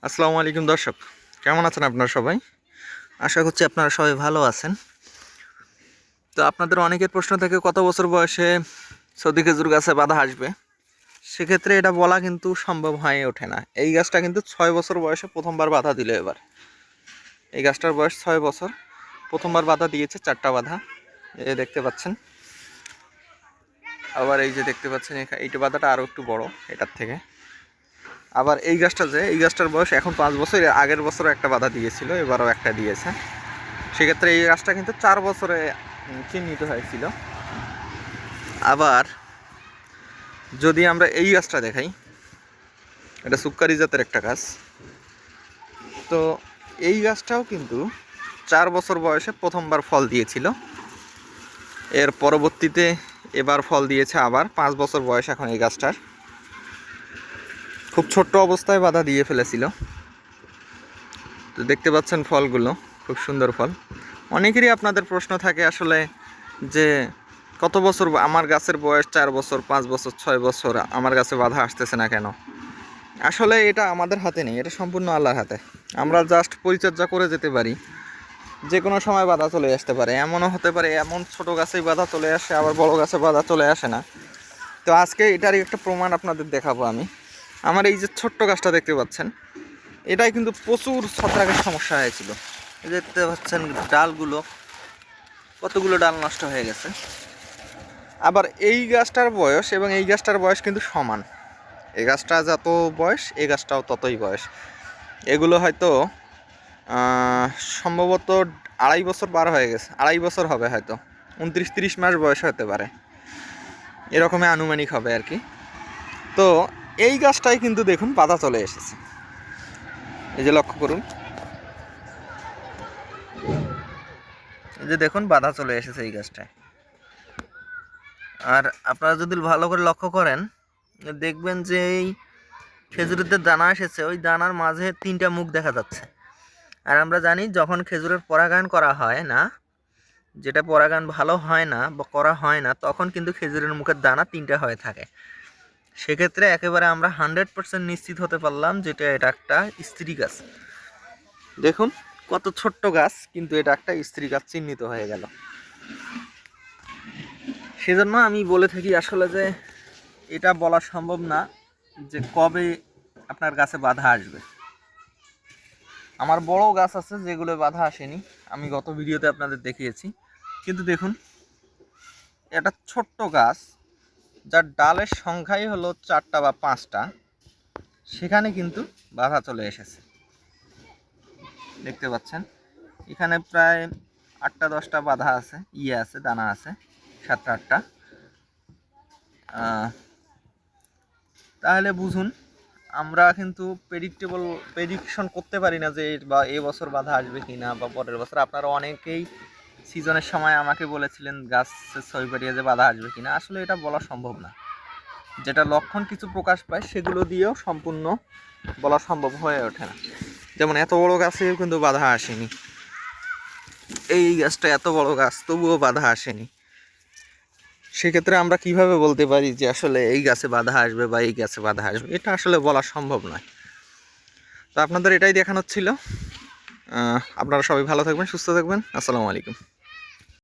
আসসালামু আলাইকুম দর্শক, কেমন আছেন আপনারা সবাই? আশা করছি আপনারা সবাই ভালো আছেন। তো আপনাদের অনেকের প্রশ্ন থাকে কত বছর বয়সে সৌদি খেজুর গাছে বাধা আসবে। সেক্ষেত্রে এটা বলা কিন্তু সম্ভব হয়ে ওঠে না। এই গাছটা কিন্তু 6 বছর বয়সে প্রথমবার বাধা দিল। এবার এই গাছটার বয়স 6 বছর, প্রথমবার বাধা দিয়েছে 4টা বাধা, এ দেখতে পাচ্ছেন। আবার এই যে দেখতে পাচ্ছেন এইটা বাধাটা আরও একটু বড় এটার থেকে। আবার এই গাছটার বয়স এখন 5 বছর, আগের বছরও একটা বাধা দিয়েছিল, এবারও একটা দিয়েছে। সেক্ষেত্রে এই গাছটা কিন্তু 4 বছরে চিহ্নিত হয়েছিল। আবার যদি আমরা এই গাছটা দেখাই, এটা সুক্কারি জাতের একটা গাছ। তো এই গাছটাও কিন্তু 4 বছর বয়সে প্রথমবার ফল দিয়েছিল। এর পরবর্তীতে এবার ফল দিয়েছে আবার 5 বছর বয়স এখন এই গাছটার। খুব ছোট্ট অবস্থায় বাধা দিয়ে ফেলেছিল। তো দেখতে পাচ্ছেন ফলগুলো, খুব সুন্দর ফল। অনেকেরই আপনাদের প্রশ্ন থাকে আসলে যে কত বছর, আমার গাছের বয়স 4 বছর, 5 বছর, 6 বছর, আমার গাছে বাধা আসতেছে না কেন? আসলে এটা আমাদের হাতে নেই, এটা সম্পূর্ণ আল্লাহর হাতে। আমরা জাস্ট পরিচর্যা করে যেতে পারি। যে কোনো সময় বাধা চলে আসতে পারে, এমনও হতে পারে এমন ছোট গাছেই বাধা চলে আসে, আবার বড় গাছে বাধা চলে আসে না। তো আজকে এটারই একটা প্রমাণ আপনাদের দেখাবো আমি। আমার এই যে ছোট্ট গাছটা দেখতে পাচ্ছেন, এটাই কিন্তু প্রচুর ছত্রাকের সমস্যা হয়েছিল। দেখতে পাচ্ছেন ডালগুলো, কতগুলো ডাল নষ্ট হয়ে গেছে। আবার এই গাছটার বয়স এবং এই গাছটার বয়স কিন্তু সমান। এই গাছটা যত বয়স, এই গাছটাও ততই বয়স। এগুলো হয়তো সম্ভবত 2.5 বছর পার হয়ে গেছে, 2.5 বছর হবে হয়তো, 29-30 মাস বয়স হতে পারে, এরকমই আনুমানিক হবে আর কি। তো এই গাছটাই কিন্তু দেখুন পাতা চলে এসেছে, এই যে লক্ষ্য করুন, এই যে দেখুন বাধা চলে এসেছে এই গাছটায়। আর আপনারা যদি ভালো করে লক্ষ্য করেন দেখবেন যে এই খেজুরের দানা এসেছে, ওই দানার মাঝে 3টা মুখ দেখা যাচ্ছে। আর আমরা জানি যখন খেজুরের পরাগায়ন করা হয় না, যেটা পরাগায়ন ভালো হয় না বা করা হয় না, তখন কিন্তু খেজুরের মুখের দানা 3টা হয়ে থাকে। সেক্ষেত্রে একেবারে আমরা 100% নিশ্চিত হতে পারলাম যেটা এটা একটা স্ত্রী গাছ। দেখুন কত ছোট্ট গাছ, কিন্তু এটা একটা স্ত্রী গাছ চিহ্নিত হয়ে গেল। সেজন্য আমি বলে থাকি আসলে যে এটা বলা সম্ভব না যে কবে আপনার গাছে বাধা আসবে। আমার বড় গাছ আছে যেগুলো বাধা আসেনি, আমি গত ভিডিওতে আপনাদের দেখিয়েছি। কিন্তু দেখুন এটা ছোট্ট গাছ, যার ডালের সংখ্যাই হলো 4টা বা 5টা, সেখানে কিন্তু বাধা চলে এসেছে। দেখতে পাচ্ছেন এখানে প্রায় 8টা-10টা বাধা আছে, আছে দানা আছে 7টা-8টা। তাহলে বুঝুন আমরা কিন্তু প্রেডিকশন করতে পারি না যে বা এ বছর বাধা আসবে কি না বা পরের বছর। আপনারা অনেকেই সিজনের সময় আমাকে বলেছিলেন গাছের ছবি পাঠিয়ে যে বাধা আসবে কি না। আসলে এটা বলা সম্ভব না। যেটা লক্ষণ কিছু প্রকাশ পায় সেগুলো দিয়েও সম্পূর্ণ বলা সম্ভব হয়ে ওঠে না। যেমন এত বড় গাছেও কিন্তু বাধা আসেনি, এই গাছটা এত বড় গাছ তবুও বাধা আসেনি। সেক্ষেত্রে আমরা কিভাবে বলতে পারি যে আসলে এই গাছে বাধা আসবে বা এই গাছে বাধা আসবে? এটা আসলে বলা সম্ভব নয়। তো আপনাদের এটাই দেখানোর ছিল। আপনারা সবাই ভালো থাকবেন, সুস্থ থাকবেন। আসসালামু আলাইকুম।